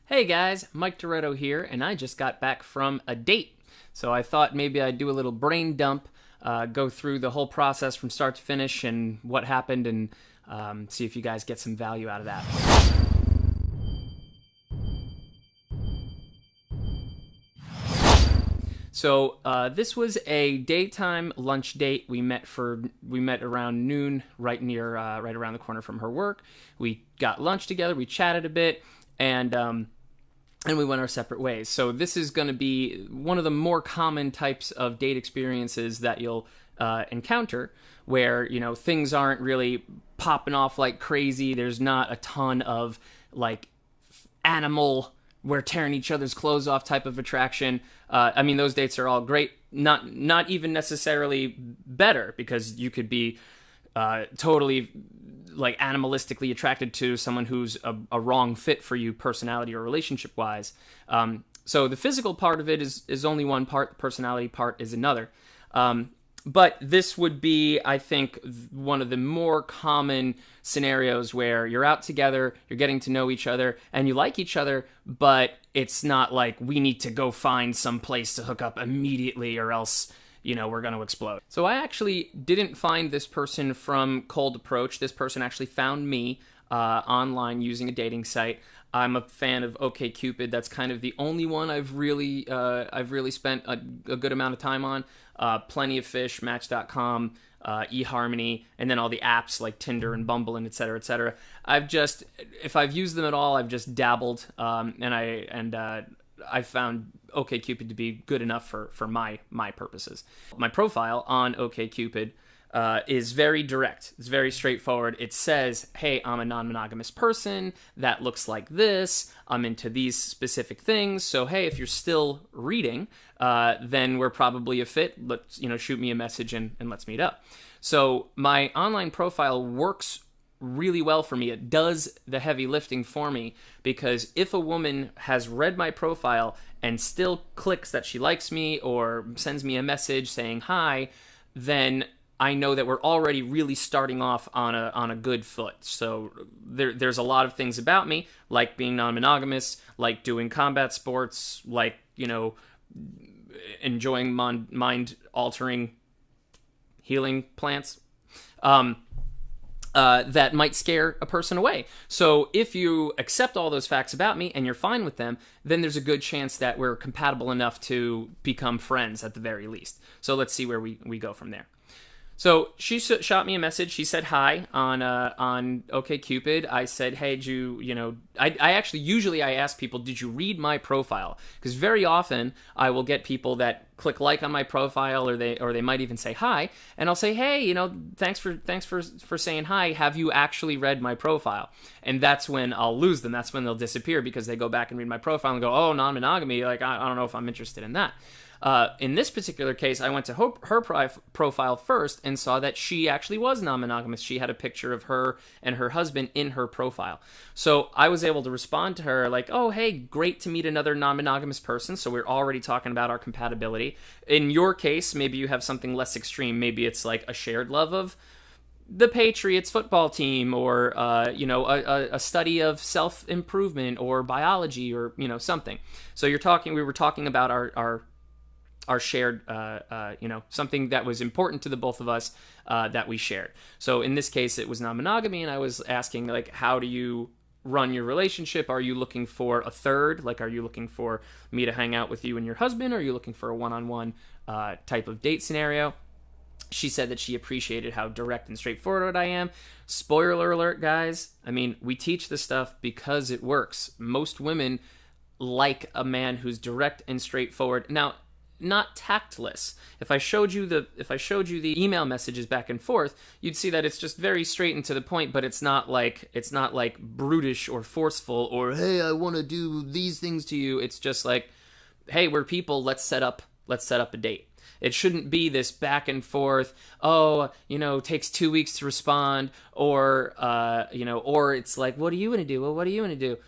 Hey guys, Mike Toretto here, and I just got back from a date. So I thought maybe I'd do a little brain dump, go through the whole process from start to finish and what happened, and see if you guys get some value out of that. So this was a daytime lunch date. We met around noon, right around the corner from her work. We got lunch together. We chatted a bit, and we went our separate ways. So this is going to be one of the more common types of date experiences that you'll encounter, where things aren't really popping off like crazy. There's not a ton of like animal, we're tearing each other's clothes off type of attraction. I mean, those dates are all great. Not even necessarily better, because you could be totally like animalistically attracted to someone who's a wrong fit for you, personality or relationship wise. So the physical part of it is only one part. The personality part is another. But this would be, I think, one of the more common scenarios where you're out together, you're getting to know each other, and you like each other, but it's not like we need to go find some place to hook up immediately or else, we're going to explode. So I actually didn't find this person from cold approach. This person actually found me online using a dating site. I'm a fan of OkCupid. That's kind of the only one I've really spent a good amount of time on. Plenty of Fish, Match.com, eHarmony, and then all the apps like Tinder and Bumble and et cetera, et cetera. If I've used them at all, I've just dabbled, and I found OkCupid to be good enough for my purposes. My profile on OkCupid is very direct. It's very straightforward. It says, hey, I'm a non-monogamous person that looks like this. I'm into these specific things. So, hey, if you're still reading, then we're probably a fit. Let's, shoot me a message and let's meet up. So my online profile works really well for me. It does the heavy lifting for me, because if a woman has read my profile and still clicks that she likes me or sends me a message saying hi, then I know that we're already really starting off on a good foot. So there's a lot of things about me, like being non-monogamous, like doing combat sports, like, enjoying mind-altering healing plants, that might scare a person away. So if you accept all those facts about me and you're fine with them, then there's a good chance that we're compatible enough to become friends at the very least. So let's see where we go from there. So she shot me a message. She said hi on OkCupid. I said, hey, usually I ask people, did you read my profile? Because very often I will get people that click like on my profile, or they might even say hi, and I'll say, hey, thanks for saying hi. Have you actually read my profile? And that's when I'll lose them. That's when they'll disappear, because they go back and read my profile and go, oh, non-monogamy. Like I don't know if I'm interested in that. In this particular case, I went to her profile first and saw that she actually was non-monogamous. She had a picture of her and her husband in her profile. So I was able to respond to her like, oh, hey, great to meet another non-monogamous person. So we're already talking about our compatibility. In your case, maybe you have something less extreme. Maybe it's like a shared love of the Patriots football team, or a study of self-improvement or biology, or something. So we were talking about our shared, something that was important to the both of us, that we shared. So in this case, it was non-monogamy, and I was asking, like, how do you run your relationship? Are you looking for a third? Like, are you looking for me to hang out with you and your husband? Or are you looking for a one-on-one type of date scenario? She said that she appreciated how direct and straightforward I am. Spoiler alert, guys. I mean, we teach this stuff because it works. Most women like a man who's direct and straightforward. Now, not tactless. If I showed you the email messages back and forth, you'd see that it's just very straight and to the point, but it's not like brutish or forceful, or hey, I want to do these things to you. It's just like, hey, we're people, let's set up a date. It shouldn't be this back and forth, takes 2 weeks to respond, or it's like, what are you going to do? Well, what are you going to do?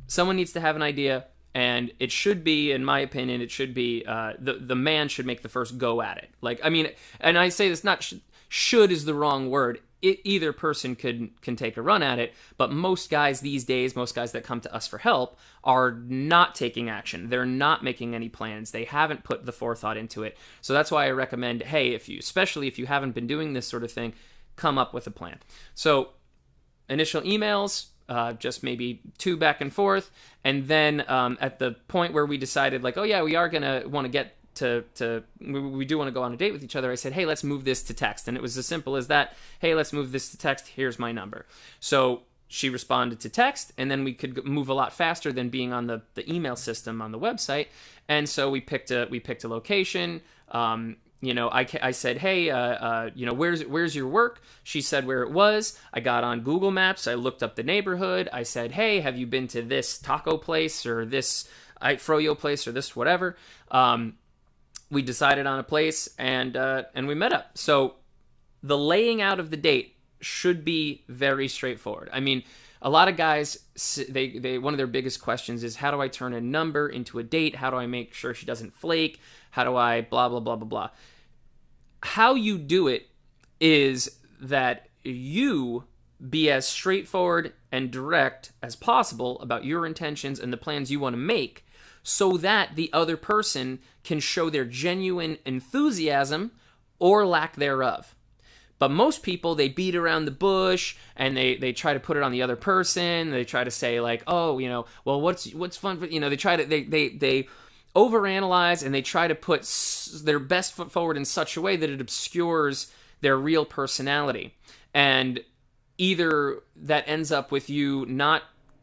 Someone needs to have an idea. And it should be, in my opinion, the man should make the first go at it. Like, I mean, and I say this, not should is the wrong word. either person can take a run at it, but most guys these days, most guys that come to us for help, are not taking action. They're not making any plans. They haven't put the forethought into it. So that's why I recommend, hey, especially if you haven't been doing this sort of thing, come up with a plan. So initial emails, just maybe 2 back and forth, and then at the point where we decided, like, oh yeah, we are gonna want to get we do want to go on a date with each other, I said, hey, let's move this to text. And it was as simple as that. Hey, let's move this to text. Here's my number. So she responded to text, and then we could move a lot faster than being on the email system on the website. And so we picked a location. I said, hey, where's your work? She said where it was. I got on Google Maps. I looked up the neighborhood. I said, hey, have you been to this taco place or this froyo place or this whatever? We decided on a place, and we met up. So the laying out of the date should be very straightforward. I mean, a lot of guys, they one of their biggest questions is, how do I turn a number into a date? How do I make sure she doesn't flake? How do I blah, blah, blah, blah, blah? How you do it is that you be as straightforward and direct as possible about your intentions and the plans you want to make, so that the other person can show their genuine enthusiasm or lack thereof. But most people, they beat around the bush, and they try to put it on the other person. They try to say, like, oh, well, what's fun for, they try to, they overanalyze, and they try to put their best foot forward in such a way that it obscures their real personality. And either that ends up with you not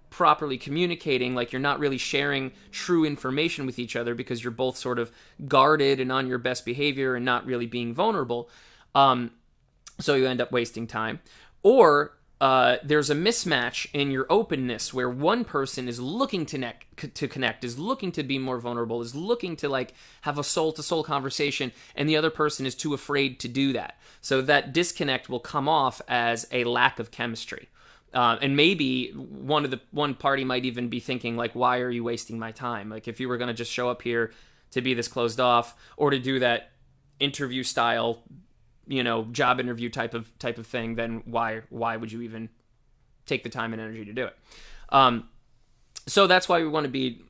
properly communicating, like you're not really sharing true information with each other because you're both sort of guarded and on your best behavior and not really being vulnerable. So you end up wasting time. Or there's a mismatch in your openness where one person is looking to connect, is looking to be more vulnerable, is looking to like have a soul-to-soul conversation, and the other person is too afraid to do that. So that disconnect will come off as a lack of chemistry. And maybe one party might even be thinking, like, why are you wasting my time? Like, if you were going to just show up here to be this closed off, or to do that interview style, job interview type of thing, then why would you even take the time and energy to do it? So that's why we want to be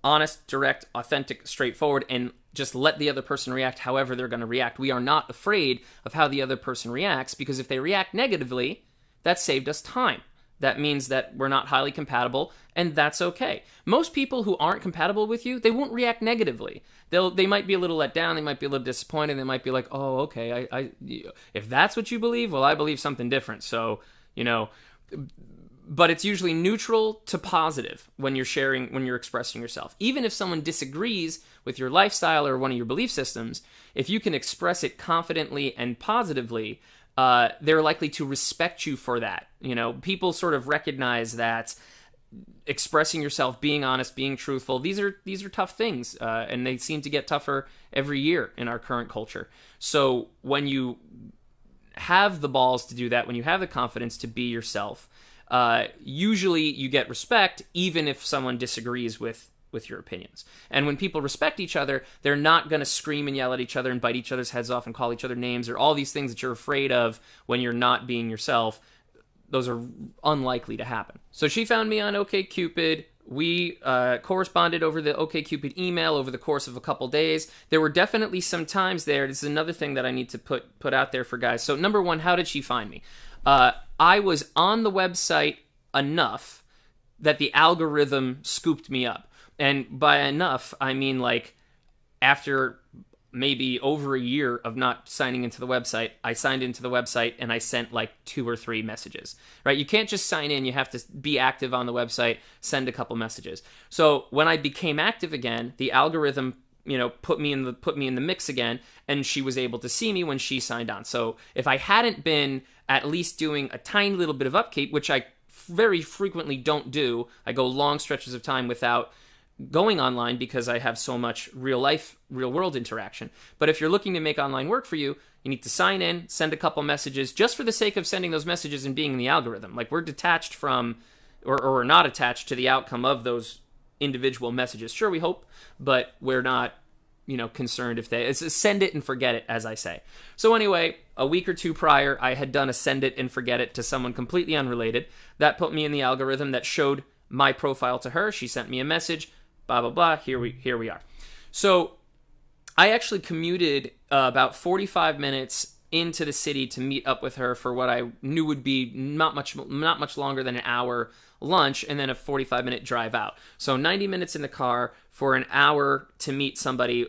honest, direct, authentic, straightforward, and just let the other person react however they're going to react. We are not afraid of how the other person reacts, because if they react negatively, that saved us time. That means that we're not highly compatible, and that's okay. Most people who aren't compatible with you, they won't react negatively. They might be a little let down, they might be a little disappointed, they might be like, oh, okay, I if that's what you believe, well, I believe something different. So, but it's usually neutral to positive when you're expressing yourself. Even if someone disagrees with your lifestyle or one of your belief systems, if you can express it confidently and positively, they're likely to respect you for that. People sort of recognize that expressing yourself, being honest, being truthful, these are tough things, and they seem to get tougher every year in our current culture. So when you have the balls to do that, when you have the confidence to be yourself, usually you get respect, even if someone disagrees with your opinions. And when people respect each other, they're not going to scream and yell at each other and bite each other's heads off and call each other names, or all these things that you're afraid of when you're not being yourself. Those are unlikely to happen. So she found me on OkCupid. We corresponded over the OkCupid email over the course of a couple days. There were definitely some times there. This is another thing that I need to put out there for guys. So number one, how did she find me? I was on the website enough that the algorithm scooped me up. And by enough, I mean like after maybe over a year of not signing into the website, I signed into the website and I sent like 2 or 3 messages, right? You can't just sign in. You have to be active on the website, send a couple messages. So when I became active again, the algorithm, put me in the mix again, and she was able to see me when she signed on. So if I hadn't been at least doing a tiny little bit of upkeep, which I very frequently don't do, I go long stretches of time without going online because I have so much real world interaction. But if you're looking to make online work for you, you need to sign in, send a couple messages, just for the sake of sending those messages and being in the algorithm. Like, we're detached from, or not attached to the outcome of those individual messages. Sure, we hope, but we're not concerned if it's a send it and forget it, as I say. So anyway, a week or two prior, I had done a send it and forget it to someone completely unrelated. That put me in the algorithm that showed my profile to her. She sent me a message, blah, blah, blah. Here we are. So I actually commuted about 45 minutes into the city to meet up with her for what I knew would be not much longer than an hour lunch, and then a 45-minute drive out. So 90 minutes in the car for an hour to meet somebody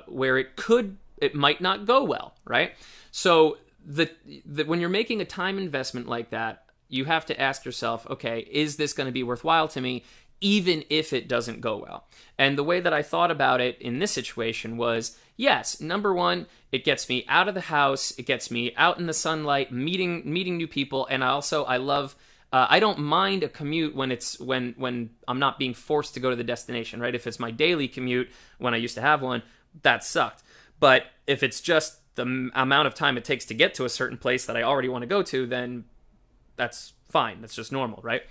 where it might not go well, right? So when you're making a time investment like that, you have to ask yourself, okay, is this going to be worthwhile to me, even if it doesn't go well? And the way that I thought about it in this situation was, yes, number one, it gets me out of the house, it gets me out in the sunlight, meeting new people, and I love. I don't mind a commute when I'm not being forced to go to the destination, right? If it's my daily commute when I used to have one, that sucked. But if it's just the amount of time it takes to get to a certain place that I already want to go to, then that's fine. That's just normal, right?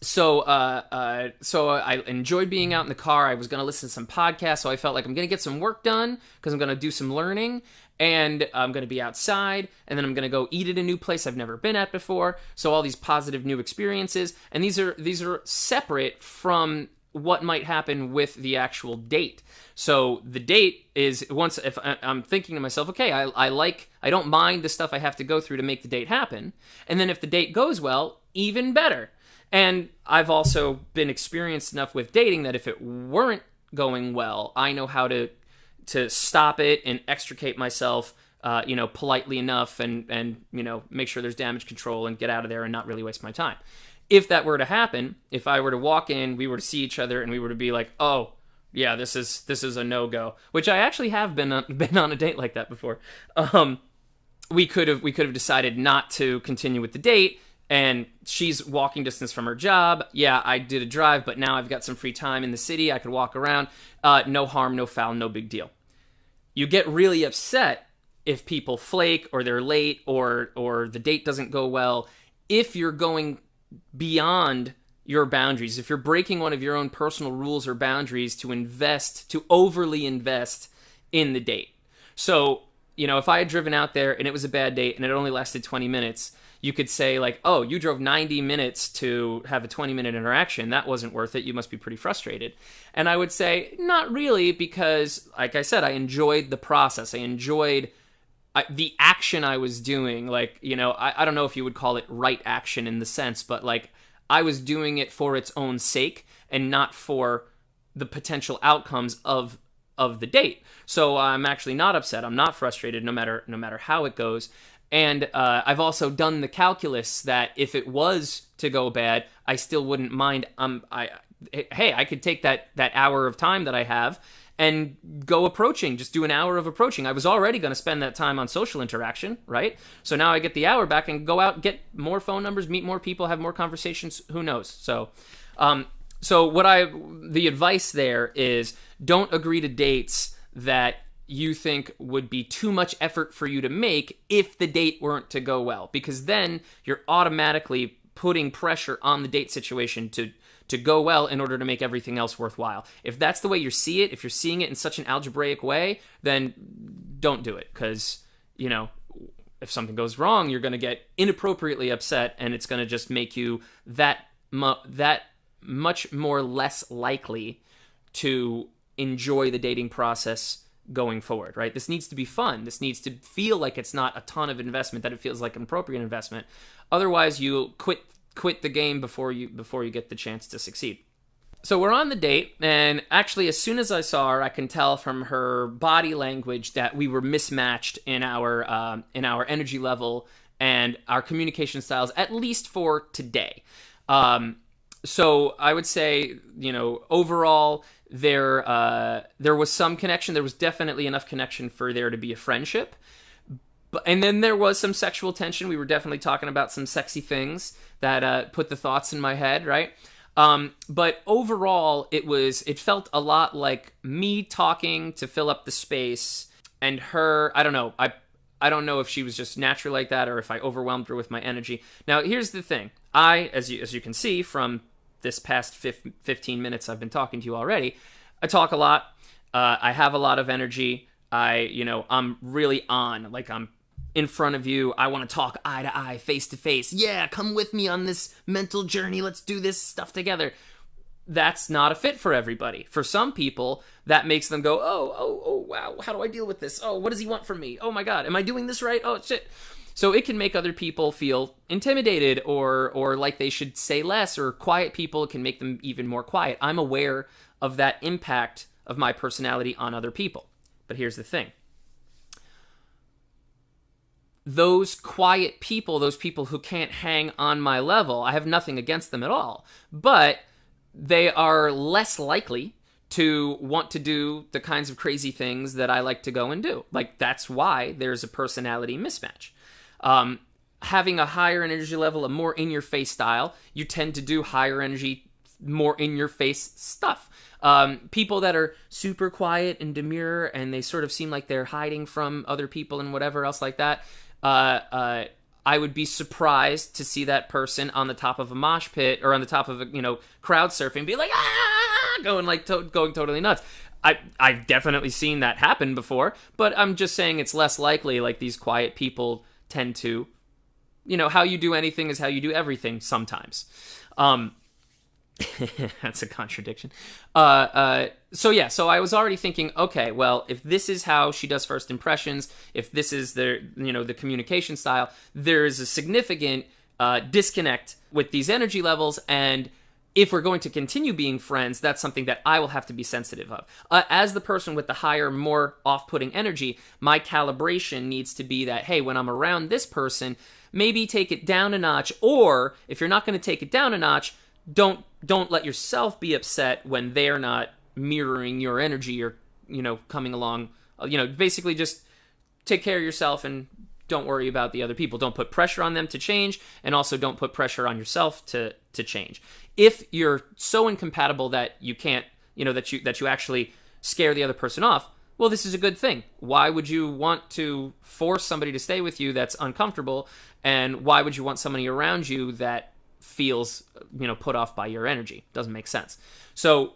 So I enjoyed being out in the car. I was going to listen to some podcasts, so I felt like I'm going to get some work done because I'm going to do some learning, and I'm going to be outside, and then I'm going to go eat at a new place I've never been at before. So all these positive new experiences, and these are separate from what might happen with the actual date. So the date is if I'm thinking to myself, okay, I don't mind the stuff I have to go through to make the date happen, and then if the date goes well, even better. And I've also been experienced enough with dating that if it weren't going well, I know how to stop it and extricate myself, politely enough and make sure there's damage control and get out of there and not really waste my time. If that were to happen, if I were to walk in, we were to see each other and we were to be like, oh, yeah, this is a no-go, which I actually have been on a date like that before. We could have decided not to continue with the date. And she's walking distance from her job. Yeah, I did a drive, but now I've got some free time in the city. I could walk around. No harm, no foul, no big deal. You get really upset if people flake or they're late or the date doesn't go well. If you're going beyond your boundaries, if you're breaking one of your own personal rules or boundaries to overly invest in the date. So, if I had driven out there and it was a bad date and it only lasted 20 minutes, you could say like, oh, you drove 90 minutes to have a 20-minute interaction. That wasn't worth it. You must be pretty frustrated. And I would say, not really, because like I said, I enjoyed the process. I enjoyed the action I was doing. Like, I don't know if you would call it right action in the sense, but like I was doing it for its own sake and not for the potential outcomes of the date. So I'm actually not upset. I'm not frustrated no matter how it goes. And I've also done the calculus that if it was to go bad, I still wouldn't mind. I could take that hour of time that I have and go approaching, just do an hour of approaching. I was already going to spend that time on social interaction, right? So now I get the hour back and go out, get more phone numbers, meet more people, have more conversations. Who knows? So the advice there is don't agree to dates that you think would be too much effort for you to make if the date weren't to go well, because then you're automatically putting pressure on the date situation to go well in order to make everything else worthwhile. If that's the way you see it, if you're seeing it in such an algebraic way, then don't do it, because if something goes wrong, you're going to get inappropriately upset, and it's going to just make you that much more less likely to enjoy the dating process going forward, right? This needs to be fun. This needs to feel like it's not a ton of investment, that it feels like an appropriate investment. Otherwise, you'll quit the game before you get the chance to succeed. So we're on the date, and actually, as soon as I saw her, I can tell from her body language that we were mismatched in our energy level and our communication styles, at least for today. So I would say, overall, there was some connection. There was definitely enough connection for there to be a friendship. And then there was some sexual tension. We were definitely talking about some sexy things that put the thoughts in my head, right? But overall, it felt a lot like me talking to fill up the space, and her, I don't know. I don't know if she was just naturally like that or if I overwhelmed her with my energy. Now, here's the thing. As you can see from this past 15 minutes I've been talking to you already, I talk a lot. I have a lot of energy. I'm really on. Like, I'm in front of you. I want to talk eye to eye, face to face. Yeah, come with me on this mental journey. Let's do this stuff together. That's not a fit for everybody. For some people, that makes them go, oh, wow, how do I deal with this? Oh, what does he want from me? Oh my God, am I doing this right? Oh, shit. So it can make other people feel intimidated or like they should say less, or quiet people can make them even more quiet. I'm aware of that impact of my personality on other people. But here's the thing. Those quiet people, those people who can't hang on my level, I have nothing against them at all. But they are less likely to want to do the kinds of crazy things that I like to go and do. Like, that's why there's a personality mismatch. Having a higher energy level, a more in-your-face style, you tend to do higher energy, more in-your-face stuff. People that are super quiet and demure and they sort of seem like they're hiding from other people and whatever else like that, I would be surprised to see that person on the top of a mosh pit or on the top of a, crowd surfing, be like, going going totally nuts. I've definitely seen that happen before, but I'm just saying it's less likely. Like, these quiet people tend to, how you do anything is how you do everything sometimes. That's a contradiction. So I was already thinking, okay, well, if this is how she does first impressions, if this is the communication style, there's a significant disconnect with these energy levels, and if we're going to continue being friends, that's something that I will have to be sensitive of. As the person with the higher, more off-putting energy, my calibration needs to be that, hey, when I'm around this person, maybe take it down a notch, or if you're not going to take it down a notch, don't let yourself be upset when they're not mirroring your energy or, coming along. Basically just take care of yourself and don't worry about the other people. Don't put pressure on them to change, and also don't put pressure on yourself to change. If you're so incompatible that you can't, that you actually scare the other person off, well, this is a good thing. Why would you want to force somebody to stay with you that's uncomfortable? And why would you want somebody around you that feels, put off by your energy? Doesn't make sense. So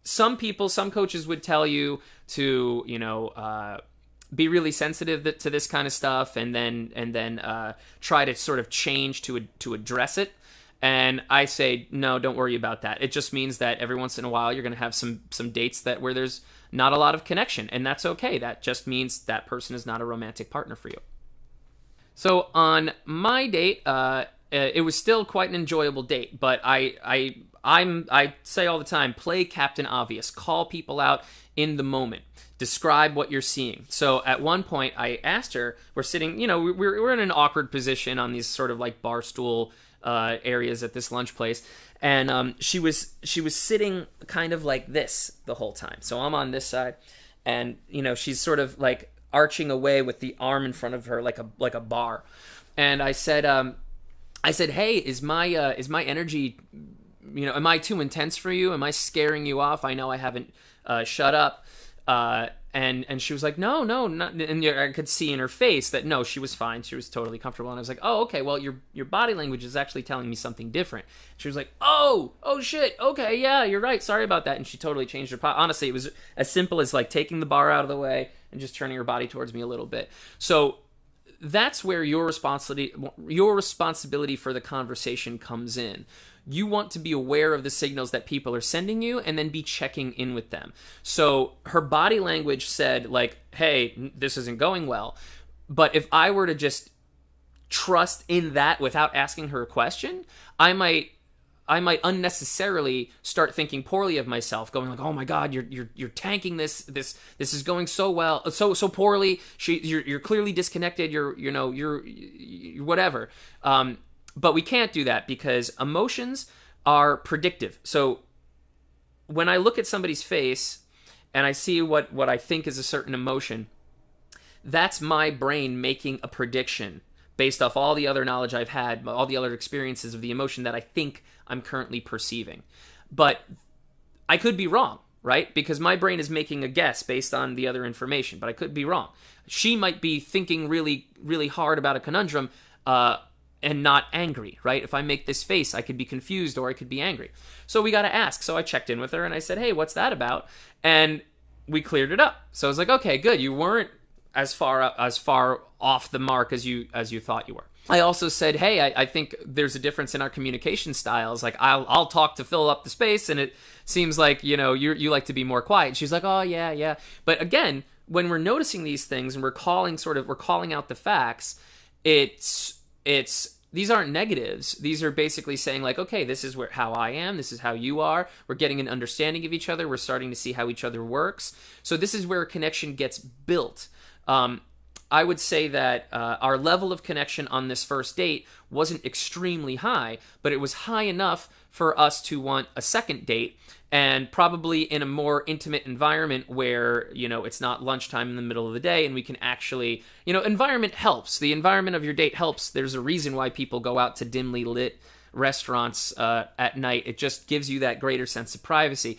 some coaches would tell you to, be really sensitive to this kind of stuff, and then try to sort of change to address it. And I say, no, don't worry about that. It just means that every once in a while you're going to have some dates where there's not a lot of connection, and that's okay. That just means that person is not a romantic partner for you. So on my date, it was still quite an enjoyable date, but I say all the time, play Captain Obvious. Call people out in the moment. Describe what you're seeing. So at one point, I asked her, we're sitting, we're in an awkward position on these sort of like bar stool areas at this lunch place, and she was sitting kind of like this the whole time. So I'm on this side, and she's sort of like arching away with the arm in front of her like a bar. And I said, hey, is my energy, am I too intense for you? Am I scaring you off? I know I haven't shut up. And she was like, no, not, and I could see in her face that no, she was fine. She was totally comfortable. And I was like, oh, okay, well, your body language is actually telling me something different. She was like, oh shit, okay, yeah, you're right, sorry about that. And she totally changed her honestly, it was as simple as like taking the bar out of the way and just turning her body towards me a little bit. So that's where your responsibility for the conversation comes in. You want to be aware of the signals that people are sending you and then be checking in with them. So her body language said like, hey, this isn't going well. But if I were to just trust in that without asking her a question, I might unnecessarily start thinking poorly of myself, going like, oh my God, you're tanking this is going so well, so poorly. You're clearly disconnected. You're whatever. But we can't do that because emotions are predictive. So when I look at somebody's face and I see what I think is a certain emotion, that's my brain making a prediction based off all the other knowledge I've had, all the other experiences of the emotion that I think I'm currently perceiving. But I could be wrong, right? Because my brain is making a guess based on the other information, but I could be wrong. She might be thinking really, really hard about a conundrum, and not angry, right? If I make this face, I could be confused or I could be angry. So we got to ask. So I checked in with her and I said, hey, what's that about? And we cleared it up. So I was like, okay, good. You weren't as far off the mark as you thought you were. I also said, hey, I think there's a difference in our communication styles. Like, I'll talk to fill up the space, and it seems like, you know, you like to be more quiet. She's like, oh, yeah. But again, when we're noticing these things and we're calling out the facts, it's these aren't negatives. These are basically saying, like, okay, this is how I am. This is how you are. We're getting an understanding of each other. We're starting to see how each other works. So this is where a connection gets built. I would say that our level of connection on this first date wasn't extremely high, but it was high enough for us to want a second date, and probably in a more intimate environment where, you know, it's not lunchtime in the middle of the day, and we can actually, you know, environment helps. The environment of your date helps. There's a reason why people go out to dimly lit restaurants at night. It just gives you that greater sense of privacy.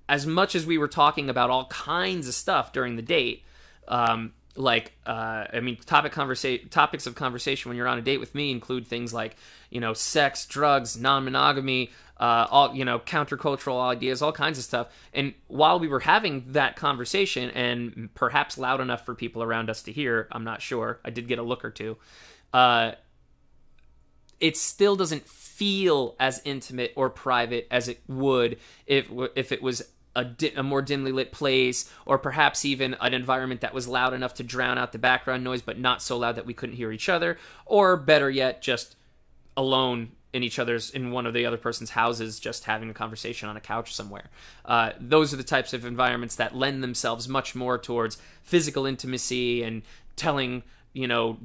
As much as we were talking about all kinds of stuff during the date, topics of conversation when you're on a date with me include things like, you know, sex, drugs, non-monogamy, all, you know, countercultural ideas, all kinds of stuff. And while we were having that conversation, and perhaps loud enough for people around us to hear, I'm not sure, I did get a look or two, it still doesn't feel as intimate or private as it would if it was a more dimly lit place, or perhaps even an environment that was loud enough to drown out the background noise, but not so loud that we couldn't hear each other, or better yet, just alone in one of the other person's houses, just having a conversation on a couch somewhere. Those are the types of environments that lend themselves much more towards physical intimacy and telling, you know,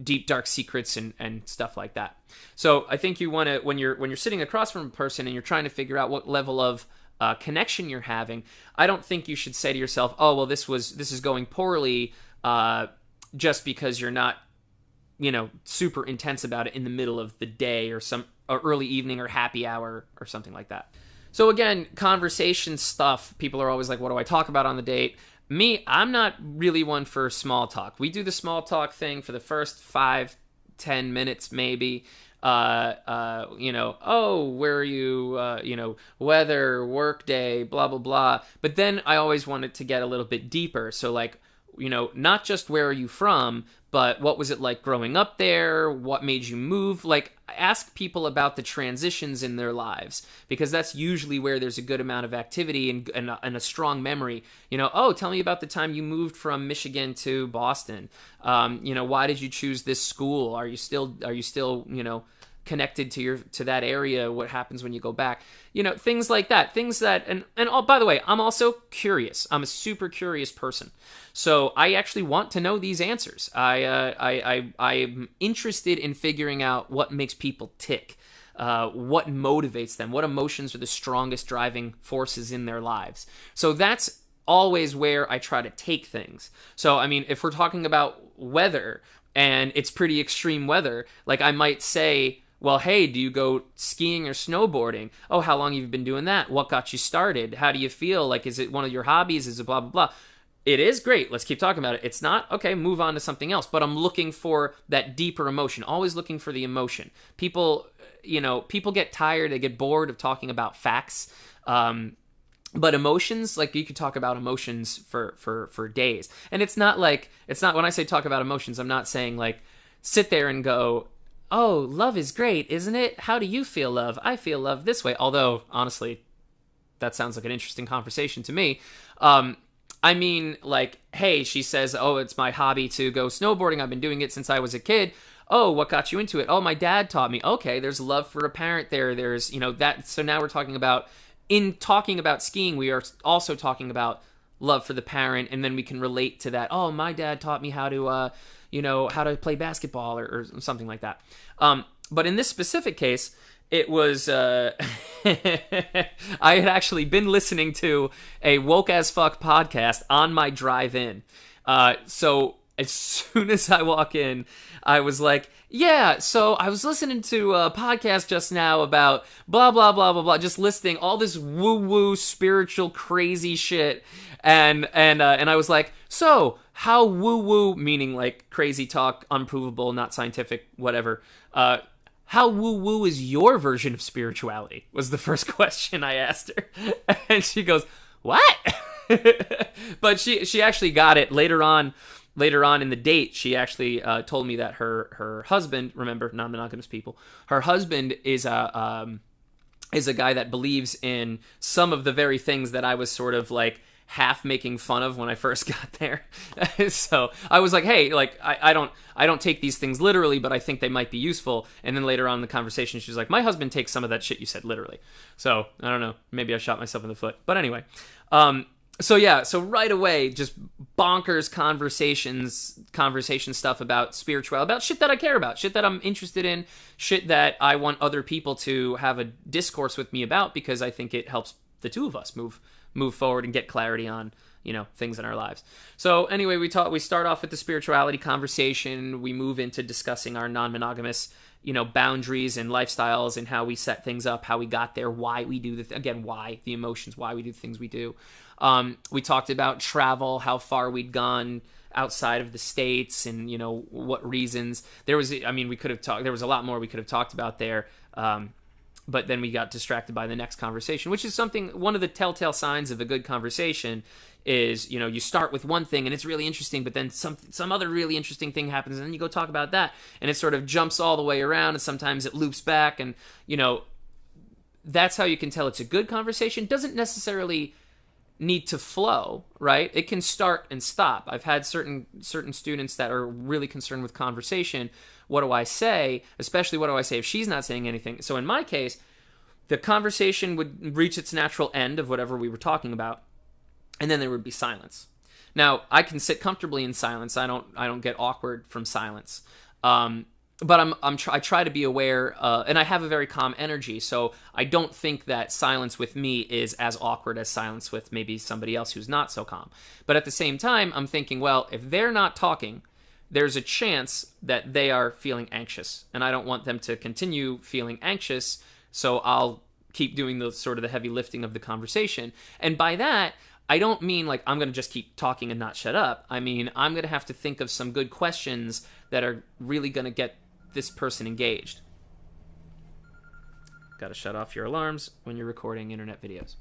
deep dark secrets and stuff like that. So I think you want to, when you're sitting across from a person and you're trying to figure out what level of connection you're having, I don't think you should say to yourself, oh, well, this is going poorly just because you're not, you know, super intense about it in the middle of the day or early evening or happy hour or something like that. So again, conversation stuff, people are always like, what do I talk about on the date? Me, I'm not really one for small talk. We do the small talk thing for the first 5-10 minutes maybe. You know, oh, where are you, you know, weather, work day, blah, blah, blah. But then I always want it to get a little bit deeper. So like, you know, not just where are you from, but what was it like growing up there? What made you move? Like, ask people about the transitions in their lives, because that's usually where there's a good amount of activity and a strong memory. You know, oh, tell me about the time you moved from Michigan to Boston. You know, why did you choose this school? Are you still, you know, connected to that area? What happens when you go back? You know, things like that. Things that, and oh, by the way, I'm also curious. I'm a super curious person. So I actually want to know these answers. I'm interested in figuring out what makes people tick, what motivates them, what emotions are the strongest driving forces in their lives. So that's always where I try to take things. So, I mean, if we're talking about weather and it's pretty extreme weather, like I might say, well, hey, do you go skiing or snowboarding? Oh, how long have you been doing that? What got you started? How do you feel? Like, is it one of your hobbies? Is it blah, blah, blah? It is great. Let's keep talking about it. It's not, okay, move on to something else. But I'm looking for that deeper emotion, always looking for the emotion. People, you know, people get tired, they get bored of talking about facts. But emotions, like you could talk about emotions for days. And it's not when I say talk about emotions, I'm not saying like sit there and go, oh, love is great, isn't it? How do you feel love? I feel love this way. Although, honestly, that sounds like an interesting conversation to me. I mean, like, hey, she says, oh, it's my hobby to go snowboarding. I've been doing it since I was a kid. Oh, what got you into it? Oh, my dad taught me. Okay, there's love for a parent there. There's, you know, that. So now we're talking about, in talking about skiing, we are also talking about love for the parent, and then we can relate to that. Oh, my dad taught me how to, you know, how to play basketball or something like that. But in this specific case, it was, I had actually been listening to a Woke as Fuck podcast on my drive in. So as soon as I walk in, I was like, yeah, so I was listening to a podcast just now about blah, blah, blah, blah, blah, just listing all this woo-woo spiritual crazy shit. And I was like, so how woo-woo, meaning like crazy talk, unprovable, not scientific, whatever, how woo-woo is your version of spirituality? Was the first question I asked her. And she goes, what? But she actually got it later on. Later on in the date, she actually told me that her husband, remember, non-monogamous people, her husband is a guy that believes in some of the very things that I was sort of like half making fun of when I first got there. So I was like, hey, like I don't take these things literally, but I think they might be useful. And then later on in the conversation, she was like, my husband takes some of that shit you said literally. So I don't know, maybe I shot myself in the foot. But anyway, so yeah, so right away, just bonkers conversation stuff about spirituality, about shit that I care about, shit that I'm interested in, shit that I want other people to have a discourse with me about, because I think it helps the two of us move forward and get clarity on, you know, things in our lives. So anyway, we start off with the spirituality conversation. We move into discussing our non-monogamous, you know, boundaries and lifestyles and how we set things up, how we got there, why we do why the emotions, why we do the things we do. We talked about travel, how far we'd gone outside of the States, and, you know, what reasons. There was a lot more we could have talked about there. But then we got distracted by the next conversation, which is one of the telltale signs of a good conversation is, you know, you start with one thing and it's really interesting, but then some other really interesting thing happens, and then you go talk about that, and it sort of jumps all the way around, and sometimes it loops back, and, you know, that's how you can tell it's a good conversation. Doesn't necessarily need to flow, right? It can start and stop. I've had certain students that are really concerned with conversation. What do I say? Especially, what do I say if she's not saying anything? So in my case, the conversation would reach its natural end of whatever we were talking about, and then there would be silence. Now, I can sit comfortably in silence. I don't get awkward from silence. But I try to be aware, and I have a very calm energy, so I don't think that silence with me is as awkward as silence with maybe somebody else who's not so calm. But at the same time, I'm thinking, well, if they're not talking, there's a chance that they are feeling anxious, and I don't want them to continue feeling anxious, so I'll keep doing the heavy lifting of the conversation. And by that, I don't mean like I'm going to just keep talking and not shut up. I mean, I'm going to have to think of some good questions that are really going to get this person engaged. Got to shut off your alarms when you're recording internet videos.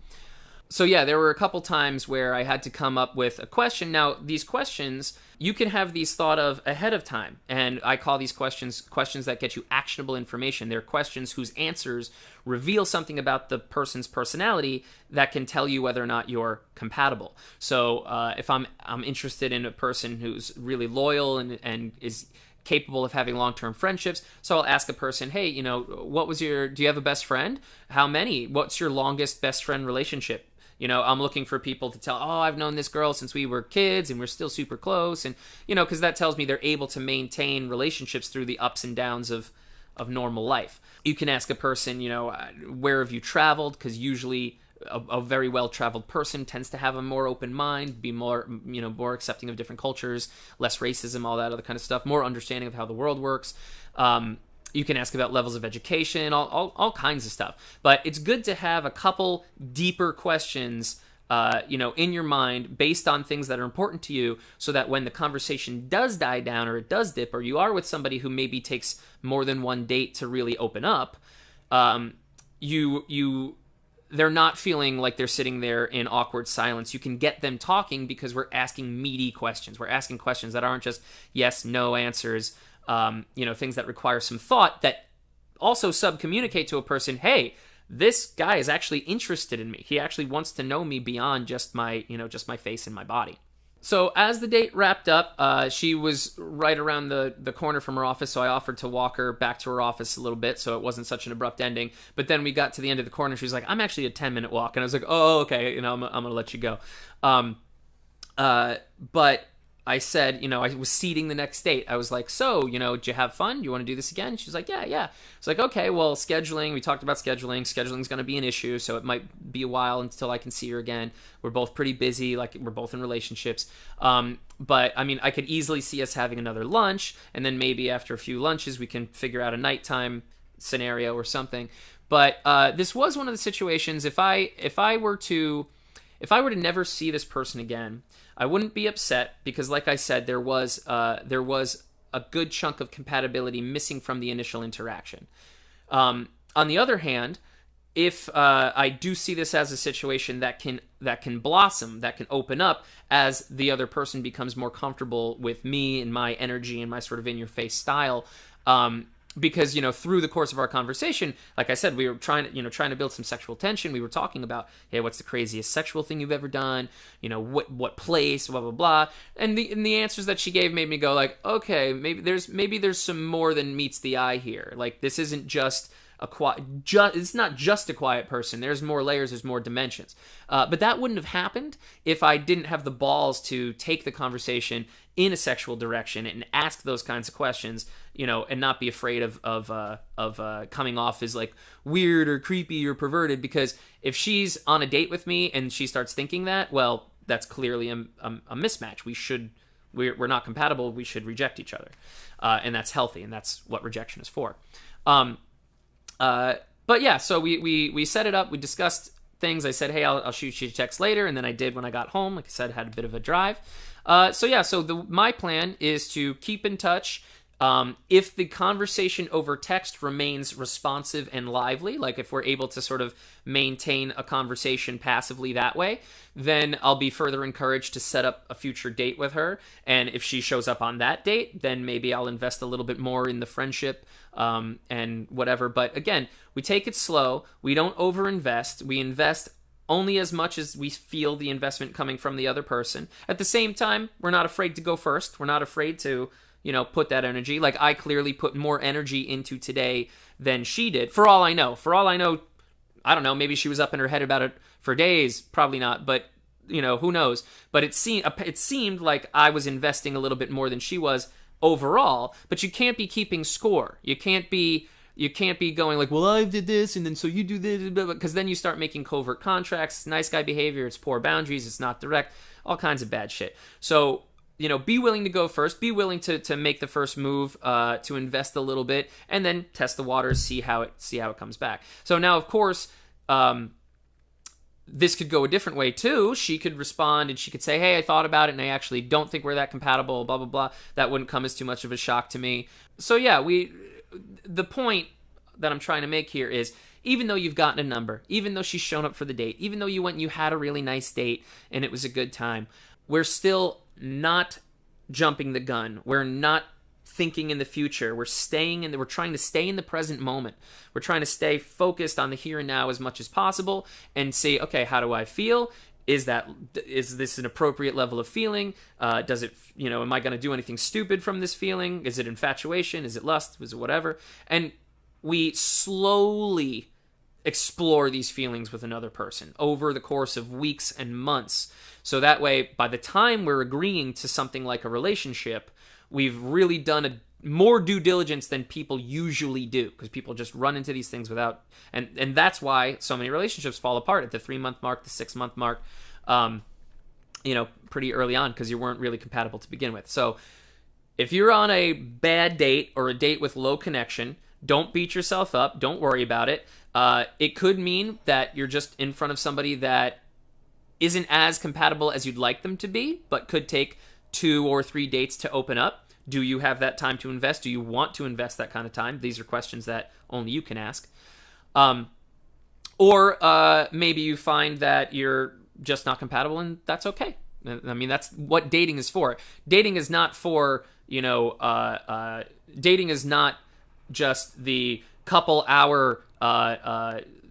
So yeah, there were a couple times where I had to come up with a question. Now, these questions, you can have these thought of ahead of time, and I call these questions that get you actionable information. They're questions whose answers reveal something about the person's personality that can tell you whether or not you're compatible. So if I'm interested in a person who's really loyal and is capable of having long-term friendships, so I'll ask a person, hey, you know, do you have a best friend? How many? What's your longest best friend relationship? You know, I'm looking for people to tell, I've known this girl since we were kids and we're still super close. And, you know, because that tells me they're able to maintain relationships through the ups and downs of normal life. You can ask a person, you know, where have you traveled? Because usually a very well-traveled person tends to have a more open mind, be more accepting of different cultures, less racism, all that other kind of stuff, more understanding of how the world works. You can ask about levels of education, all kinds of stuff. But it's good to have a couple deeper questions, in your mind based on things that are important to you, so that when the conversation does die down or it does dip, or you are with somebody who maybe takes more than one date to really open up, they're not feeling like they're sitting there in awkward silence. You can get them talking because we're asking meaty questions. We're asking questions that aren't just yes, no answers. Things that require some thought that also sub-communicate to a person, hey, this guy is actually interested in me. He actually wants to know me beyond just my face and my body. So as the date wrapped up, she was right around the corner from her office, so I offered to walk her back to her office a little bit so it wasn't such an abrupt ending. But then we got to the end of the corner, she was like, I'm actually a 10-minute walk. And I was like, oh, okay, I'm going to let you go. But I said, I was seeding the next date. I was like, so, did you have fun? Do you want to do this again? She was like, yeah. It's like, okay, well, scheduling, we talked about scheduling. Scheduling's going to be an issue, so it might be a while until I can see her again. We're both pretty busy, like we're both in relationships. But, I mean, I could easily see us having another lunch, and then maybe after a few lunches, we can figure out a nighttime scenario or something. But this was one of the situations, if I were to never see this person again, I wouldn't be upset because, like I said, there was a good chunk of compatibility missing from the initial interaction. On the other hand, if I do see this as a situation that can blossom, that can open up as the other person becomes more comfortable with me and my energy and my sort of in your face style. Because through the course of our conversation, like I said, we were trying to build some sexual tension. We were talking about, hey, what's the craziest sexual thing you've ever done? What place, blah blah blah. And the answers that she gave made me go like, okay, maybe there's some more than meets the eye here. Like, this isn't just it's not just a quiet person. There's more layers, there's more dimensions. But that wouldn't have happened if I didn't have the balls to take the conversation in a sexual direction and ask those kinds of questions, and not be afraid of coming off as like weird or creepy or perverted. Because if she's on a date with me and she starts thinking that, well, that's clearly a mismatch. We're not compatible. We should reject each other, and that's healthy, and that's what rejection is for. But yeah, so we set it up. We discussed things. I said, hey, I'll shoot you a text later, and then I did when I got home. Like I said, I had a bit of a drive. So my plan is to keep in touch. If the conversation over text remains responsive and lively, like if we're able to sort of maintain a conversation passively that way, then I'll be further encouraged to set up a future date with her. And if she shows up on that date, then maybe I'll invest a little bit more in the friendship, and whatever. But again, we take it slow. We don't overinvest. We invest only as much as we feel the investment coming from the other person. At the same time, we're not afraid to go first. We're not afraid to put that energy. Like, I clearly put more energy into today than she did. For all I know, I don't know, maybe she was up in her head about it for days. Probably not, but who knows? But it seemed like I was investing a little bit more than she was overall. But you can't be keeping score. You can't be going like, well, I did this, and then so you do this, because then you start making covert contracts. It's nice guy behavior. It's poor boundaries. It's not direct. All kinds of bad shit. So, be willing to go first. Be willing to make the first move, to invest a little bit, and then test the waters, see how it comes back. So now, of course, this could go a different way too. She could respond and she could say, hey, I thought about it and I actually don't think we're that compatible, blah, blah, blah. That wouldn't come as too much of a shock to me. So yeah, the point that I'm trying to make here is, even though you've gotten a number, even though she's shown up for the date, even though you went and you had a really nice date and it was a good time, we're still not jumping the gun. We're not thinking in the future. We're trying to stay in the present moment. We're trying to stay focused on the here and now as much as possible and say, okay, how do I feel? Is this an appropriate level of feeling? Does it, am I going to do anything stupid from this feeling? Is it infatuation? Is it lust? Is it whatever? And we slowly explore these feelings with another person over the course of weeks and months. So that way, by the time we're agreeing to something like a relationship, we've really done more due diligence than people usually do, because people just run into these things without, and that's why so many relationships fall apart at the 3-month mark, the 6-month mark, pretty early on, because you weren't really compatible to begin with. So if you're on a bad date or a date with low connection, don't beat yourself up. Don't worry about it. It could mean that you're just in front of somebody that isn't as compatible as you'd like them to be, but could take 2 or 3 dates to open up. Do you have that time to invest? Do you want to invest that kind of time? These are questions that only you can ask. Or maybe you find that you're just not compatible, and that's okay. I mean, that's what dating is for. Dating is not for, dating is not just the couple hour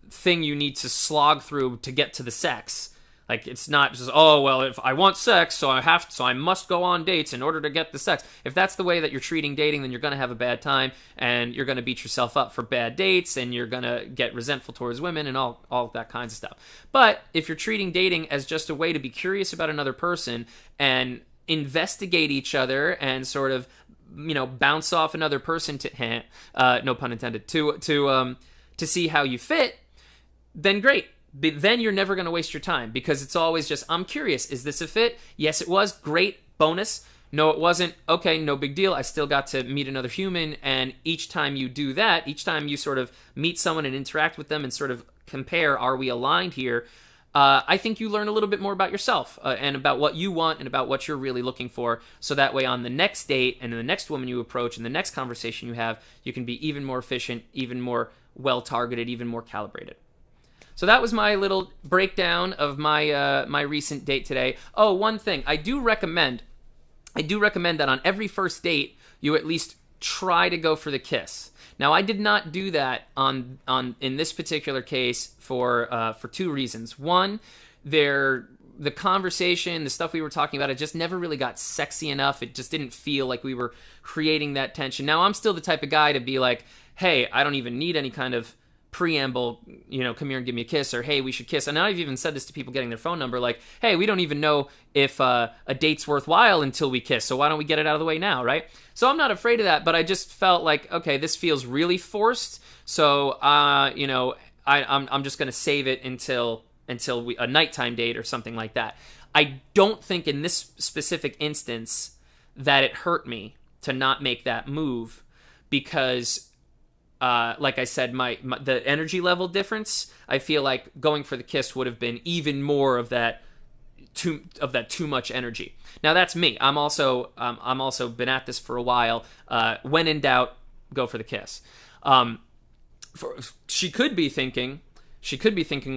thing you need to slog through to get to the sex. Like, it's not just, oh, well, if I want sex, so I must go on dates in order to get the sex. If that's the way that you're treating dating, then you're going to have a bad time, and you're going to beat yourself up for bad dates, and you're going to get resentful towards women and all that kinds of stuff. But if you're treating dating as just a way to be curious about another person and investigate each other and sort of, bounce off another person to, no pun intended, to see how you fit, then great. But then you're never going to waste your time, because it's always just, I'm curious, is this a fit? Yes, it was. Great. Bonus. No, it wasn't. Okay, no big deal. I still got to meet another human. And each time you do that, each time you sort of meet someone and interact with them and sort of compare, are we aligned here? I think you learn a little bit more about yourself and about what you want and about what you're really looking for. So that way on the next date and the next woman you approach and the next conversation you have, you can be even more efficient, even more well-targeted, even more calibrated. So that was my little breakdown of my my recent date today. Oh, one thing I do recommend that on every first date you at least try to go for the kiss. Now, I did not do that on in this particular case for two reasons. One, the conversation, the stuff we were talking about, it just never really got sexy enough. It just didn't feel like we were creating that tension. Now, I'm still the type of guy to be like, hey, I don't even need any kind of preamble, come here and give me a kiss, or hey, we should kiss. And I've even said this to people getting their phone number, like, hey, we don't even know if a date's worthwhile until we kiss, so why don't we get it out of the way now, right? So I'm not afraid of that, but I just felt like, okay, this feels really forced, so I'm just gonna save it until a nighttime date or something like that. I don't think in this specific instance that it hurt me to not make that move, because like I said, the energy level difference, I feel like going for the kiss would have been even more of that too much energy. Now that's me. I'm also been at this for a while. When in doubt, go for the kiss. She could be thinking,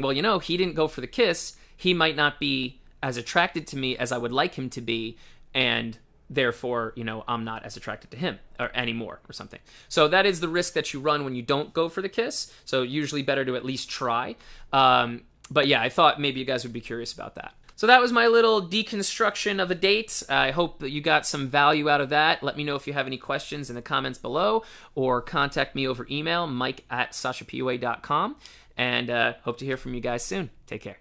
well, he didn't go for the kiss. He might not be as attracted to me as I would like him to be, and therefore, I'm not as attracted to him or anymore or something. So that is the risk that you run when you don't go for the kiss. So usually better to at least try. But yeah, I thought maybe you guys would be curious about that. So that was my little deconstruction of a date. I hope that you got some value out of that. Let me know if you have any questions in the comments below, or contact me over email, mike@sashapoa.com. And hope to hear from you guys soon. Take care.